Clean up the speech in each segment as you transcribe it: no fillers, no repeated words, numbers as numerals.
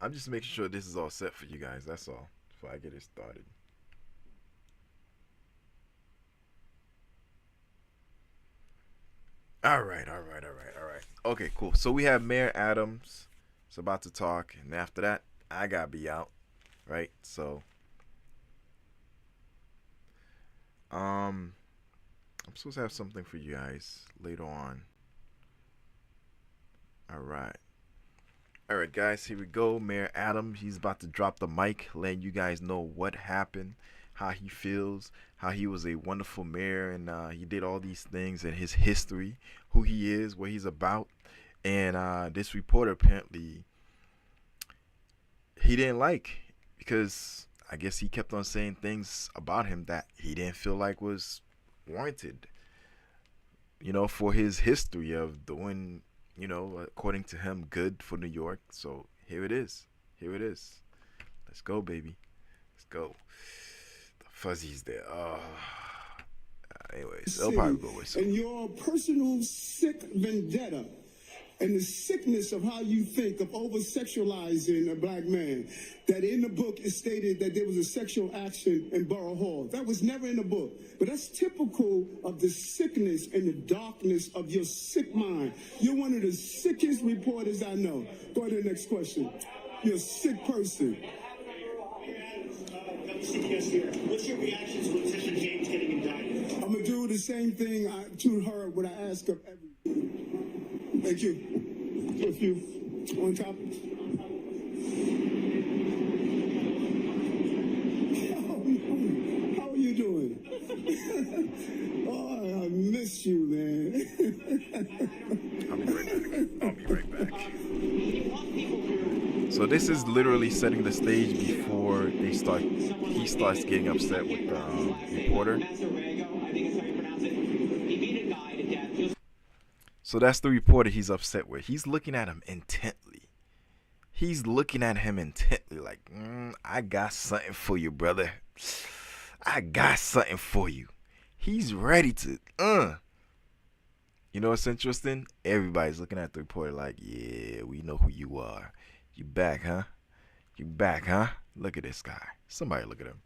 I'm just making sure this is all set for you guys. That's all. Before I get it started. All right, all right, all right, all right. Okay, cool. So we have Mayor Adams. It's about to talk, and after that, I gotta be out. Right. So, um, I'm supposed to have something for you guys later on. All right. All right, guys. Here we go. Mayor Adams. He's about to drop the mic, letting you guys know what happened, how he feels, how he was a wonderful mayor, and he did all these things, and his history, who he is, what he's about. And this reporter apparently he didn't like because I guess he kept on saying things about him that he didn't feel like was warranted. For his history of doing, according to him, good for New York. So here it is. Here it is. Let's go, baby. Let's go. The fuzzies there. Oh. Anyways, they'll probably go with some. And your personal sick vendetta and the sickness of how you think of over-sexualizing a black man, that in the book it stated that there was a sexual action in Borough Hall. That was never in the book. But that's typical of the sickness and the darkness of your sick mind. You're one of the sickest reporters I know. Go to the next question. You're a sick person. What's your reaction to Letitia James getting indicted? I'm going to do the same thing to her when I ask of everything. Thank you. If you on top. How are you doing? Oh, I miss you, man. I'll be right back. I'll be right back. So this is literally setting the stage before he starts getting upset with the reporter. So that's the reporter he's upset with. He's looking at him intently. He's looking at him intently like, I got something for you, brother. I got something for you. He's ready to, You know what's interesting? Everybody's looking at the reporter like, yeah, we know who you are. You back, huh? You back, huh? Look at this guy. Somebody look at him.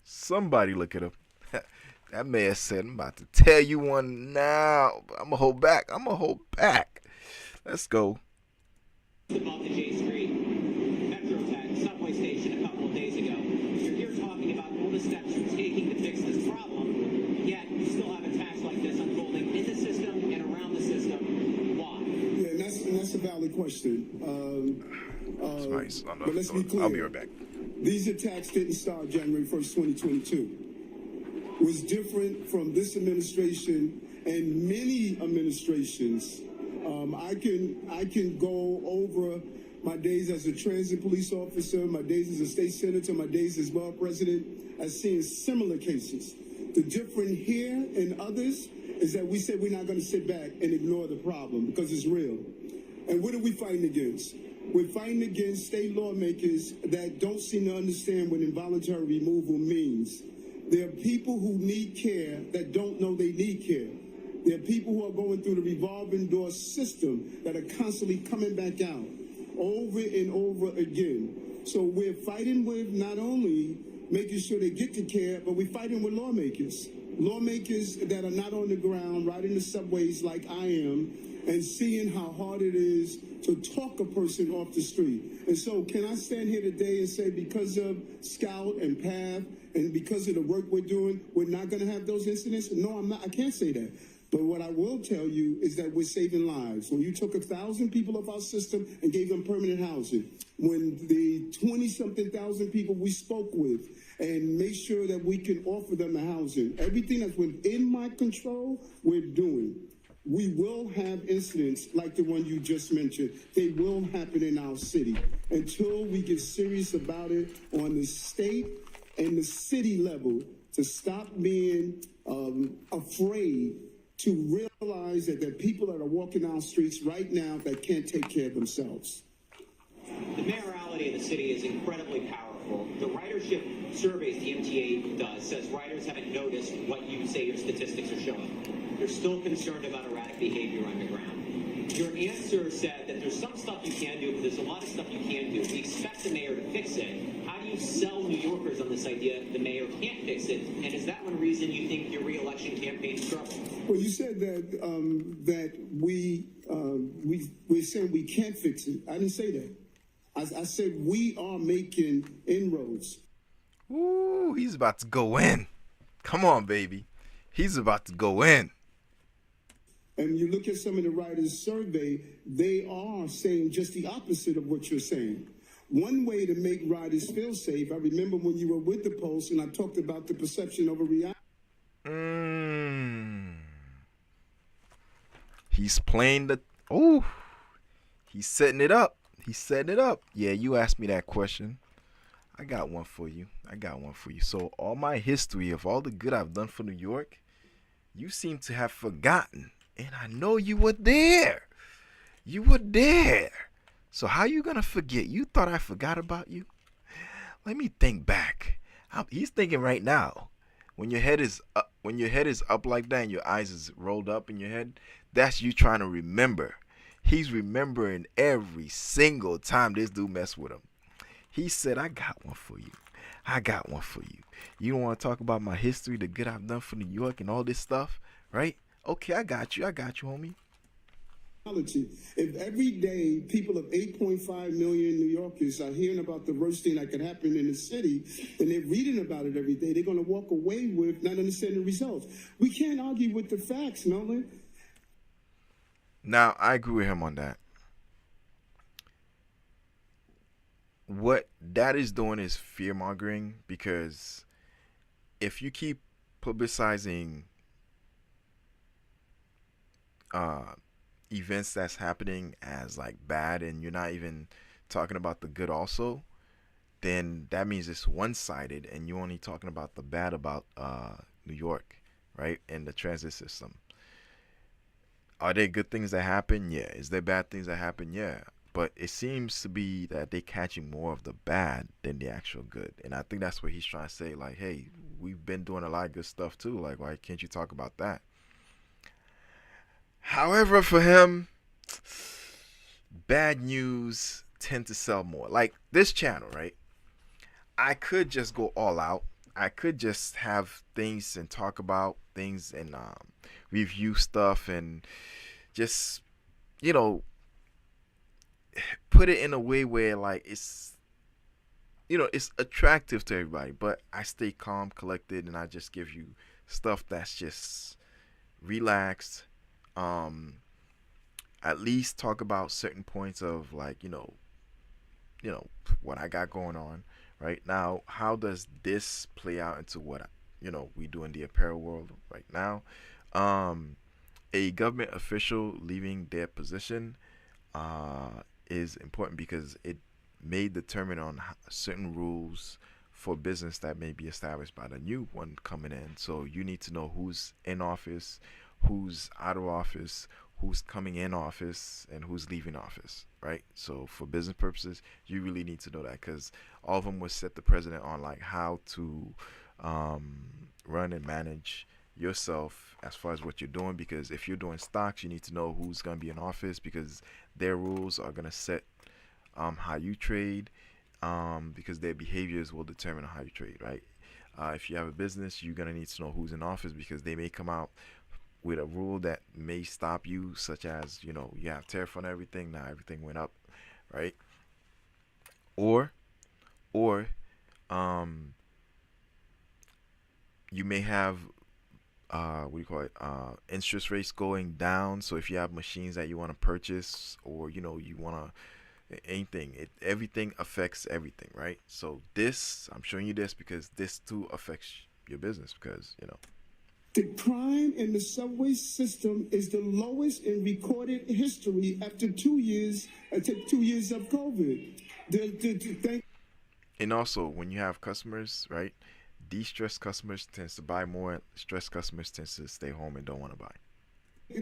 Somebody look at him. That man said, I'm about to tell you one now. I'm going to hold back. I'm going to hold back. Let's go. About the J Street Metro Tech subway station a couple of days ago. You're here talking about all the steps you're taking to fix this problem, yet you still have attacks like this unfolding in the system and around the system. Why? Yeah, and that's a valid question. It's nice. But let's be clear. I'll be right back. These attacks didn't start January 1st, 2022. It was different from this administration and many administrations. I can go over my days as a transit police officer, my days as a state senator, my days as borough president, as seeing similar cases. The difference here and others is that we said we're not going to sit back and ignore the problem because it's real. And what are we fighting against? We're fighting against state lawmakers that don't seem to understand what involuntary removal means. There are people who need care that don't know they need care. There are people who are going through the revolving door system that are constantly coming back out over and over again. So we're fighting with not only making sure they get the care, but we're fighting with lawmakers. Lawmakers that are not on the ground, riding the subways like I am, and seeing how hard it is to talk a person off the street. And so can I stand here today and say because of Scout and PATH and because of the work we're doing, we're not going to have those incidents? No, I'm not. I can't say that. But what I will tell you is that we're saving lives. When you took 1,000 people off our system and gave them permanent housing, when the 20-something thousand people we spoke with and made sure that we can offer them the housing, everything that's within my control, we're doing. We will have incidents like the one you just mentioned. They will happen in our city until we get serious about it on the state and the city level to stop being afraid to realize that there are people that are walking down streets right now that can't take care of themselves. The mayoralty of the city is incredibly powerful. The ridership surveys the MTA does says riders haven't noticed what you say your statistics are showing. You're still concerned about erratic behavior underground. Your answer said that there's some stuff you can do, but there's a lot of stuff you can't do. We expect others on this idea the mayor can't fix it? And is that one reason you think your re-election campaign struggled? Well, you said that we're saying we can't fix it. I didn't say that. I said we are making inroads. Ooh, he's about to go in. Come on, baby. He's about to go in. And you look at some of the writers' survey, they are saying just the opposite of what you're saying. One way to make riders feel safe, I remember when you were with the Post and I talked about the perception of a reality. He's playing the... Ooh. He's setting it up. He's setting it up. Yeah, you asked me that question. I got one for you. So all my history of all the good I've done for New York, you seem to have forgotten. And I know you were there. So how you gonna forget? You thought I forgot about you? Let me think back. He's thinking right now. When your head is up like that and your eyes is rolled up in your head, that's you trying to remember. He's remembering every single time this dude messed with him. He said, I got one for you. You don't want to talk about my history, the good I've done for New York and all this stuff, right? Okay, I got you, homie. If every day people of 8.5 million New Yorkers are hearing about the worst thing that could happen in the city, and they're reading about it every day, they're going to walk away with not understanding the results. We can't argue with the facts, Nolan. Now, I agree with him on that. What that is doing is fear-mongering, because if you keep publicizing events that's happening as like bad and you're not even talking about the good also, then that means it's one-sided and you're only talking about the bad about New York, right? And the transit system. Are there good things that happen? Yeah. Is there bad things that happen? Yeah. But it seems to be that they're catching more of the bad than the actual good. And I think that's what he's trying to say. Like, hey, we've been doing a lot of good stuff too. Like, why can't you talk about that? However, for him, bad news tend to sell more. Like this channel, right? I could just go all out. I could just have things and talk about things and review stuff and just, put it in a way where like it's attractive to everybody. But I stay calm, collected, and I just give you stuff that's just relaxed. At least talk about certain points of like, what I got going on right now. How does this play out into what, we do in the apparel world right now? A government official leaving their position, is important because it may determine on certain rules for business that may be established by the new one coming in. So you need to know who's in office, who's out of office, who's coming in office, and who's leaving office, right? So for business purposes, you really need to know that, because all of them will set the president on like how to run and manage yourself as far as what you're doing. Because if you're doing stocks, you need to know who's going to be in office, because their rules are going to set how you trade, because their behaviors will determine how you trade, right? If you have a business, you're going to need to know who's in office, because they may come out with a rule that may stop you, such as, you have tariff on everything. Now everything went up, right? Or you may have interest rates going down. So if you have machines that you want to purchase, or you want to anything, everything affects everything, right? So this, I'm showing you this because this too affects your business, because the crime in the subway system is the lowest in recorded history after 2 years of COVID. And also, when you have customers, right, de-stressed customers tends to buy more. Stressed customers tends to stay home and don't want to buy.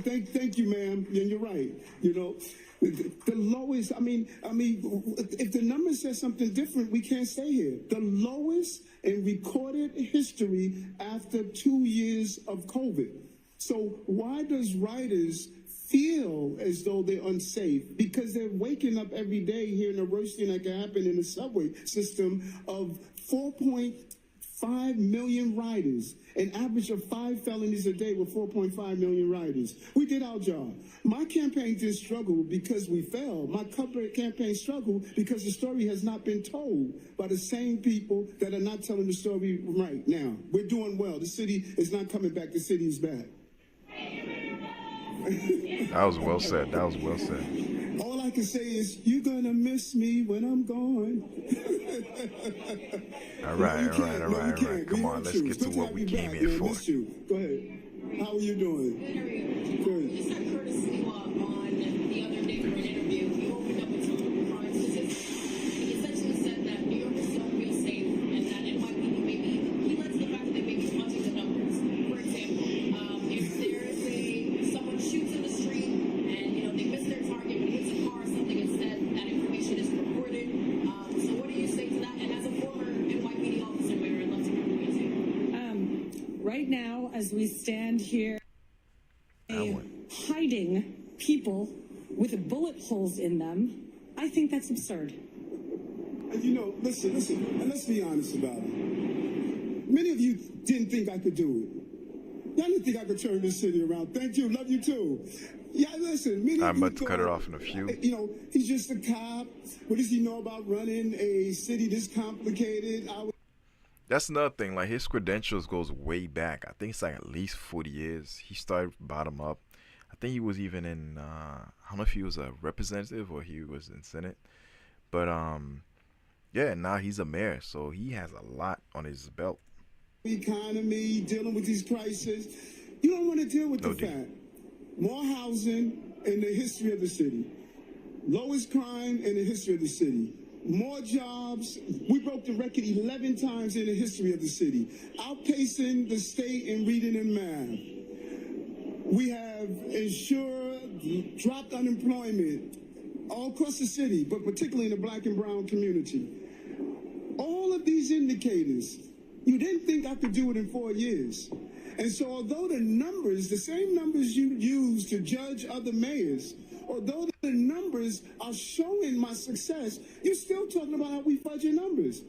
Thank you, ma'am. And you're right. The lowest. I mean, if the number says something different, we can't stay here. The lowest in recorded history after 2 years of COVID. So why does writers feel as though they're unsafe because they're waking up every day hearing a roasting that can happen in the subway system of 4.5 million riders, an average of 5 felonies a day with 4.5 million riders. We did our job. My campaign didn't struggle because we failed. My campaign struggled because the story has not been told by the same people that are not telling the story right now. We're doing well. The city is not coming back. The city is back. That was well said. That was well said. All I can say is, you're going to miss me when I'm gone. All right. Come on, let's get to what we came here for. Go ahead. How are you doing? Good. Just had Curtis on the other day for an interview. He opened up with some crime statistics. He essentially said that New Yorkers don't feel safe and that NYPD maybe, he led to the fact that they may be fudging the numbers. For example, if there's someone shoots in the street and, they miss their target but hits a car or something instead, that information is reported. So what do you say to that? And as a former NYPD officer, Mayor, I'd love to hear from you too. Right now, as we stand here, hiding people with bullet holes in them, I think that's absurd. And listen, and let's be honest about it. Many of you didn't think I could do it. Y'all didn't think I could turn this city around. Thank you, love you too. Yeah, listen, many I'm of you about to cut it off in a few. He's just a cop. What does he know about running a city this complicated? That's another thing. Like, his credentials goes way back. I think it's like at least 40 years. He started bottom up. I think he was even in, I don't know if he was a representative or he was in Senate. But, yeah, now he's a mayor. So he has a lot on his belt. Economy, dealing with these crises. You don't want to deal with the fact. More housing in the history of the city. Lowest crime in the history of the city. More jobs. We broke the record 11 times in the history of the city, outpacing the state in reading and math. We have ensured dropped unemployment all across the city, but particularly in the black and brown community. All of these indicators, you didn't think I could do it in 4 years. And so although the numbers, the same numbers you use to judge other mayors, although the numbers are showing my success, you're still talking about how we fudge your numbers.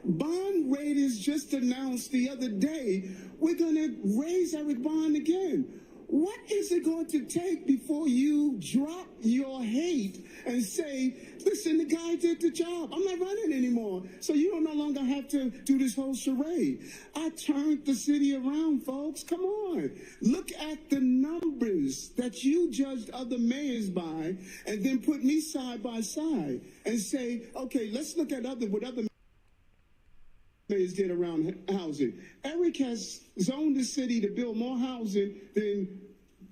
Bond raters just announced the other day, we're going to raise Eric Bond again. What is it going to take before you drop your hate and say, listen, the guy did the job. I'm not running anymore. So you don't no longer have to do this whole charade. I turned the city around, folks. Come on. Look at the numbers that you judged other mayors by and then put me side by side and say, okay, let's look at what other mayors did around housing. Eric has zoned the city to build more housing than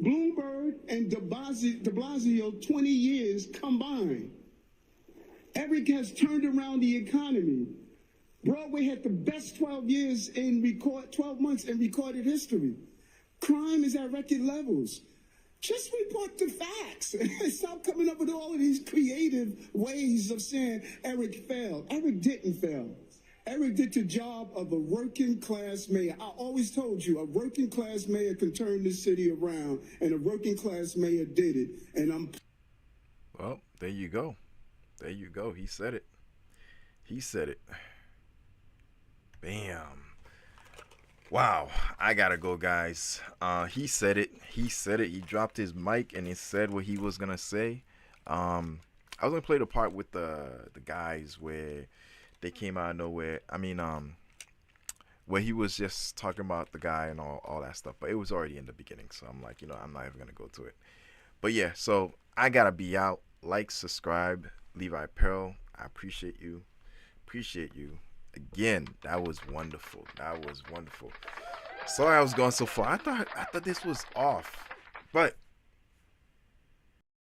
Bloomberg and de Blasio 20 years combined. Eric has turned around the economy. Broadway had the best 12 months in recorded history. Crime is at record levels. Just report the facts and stop coming up with all of these creative ways of saying Eric failed. Eric didn't fail. Eric did the job of a working class mayor. I always told you, a working class mayor can turn this city around, and a working class mayor did it. And Well, there you go. There you go. He said it. He said it. Bam. Wow. I gotta go, guys. He said it. He said it. He dropped his mic and he said what he was gonna say. I was gonna play the part with the guys where they came out of nowhere. I mean, where he was just talking about the guy and all that stuff. But it was already in the beginning. So I'm like, I'm not even going to go to it. But yeah, so I got to be out. Like, subscribe, Levi Pearl. I appreciate you. Appreciate you. Again, that was wonderful. That was wonderful. Sorry I was going so far. I thought this was off. But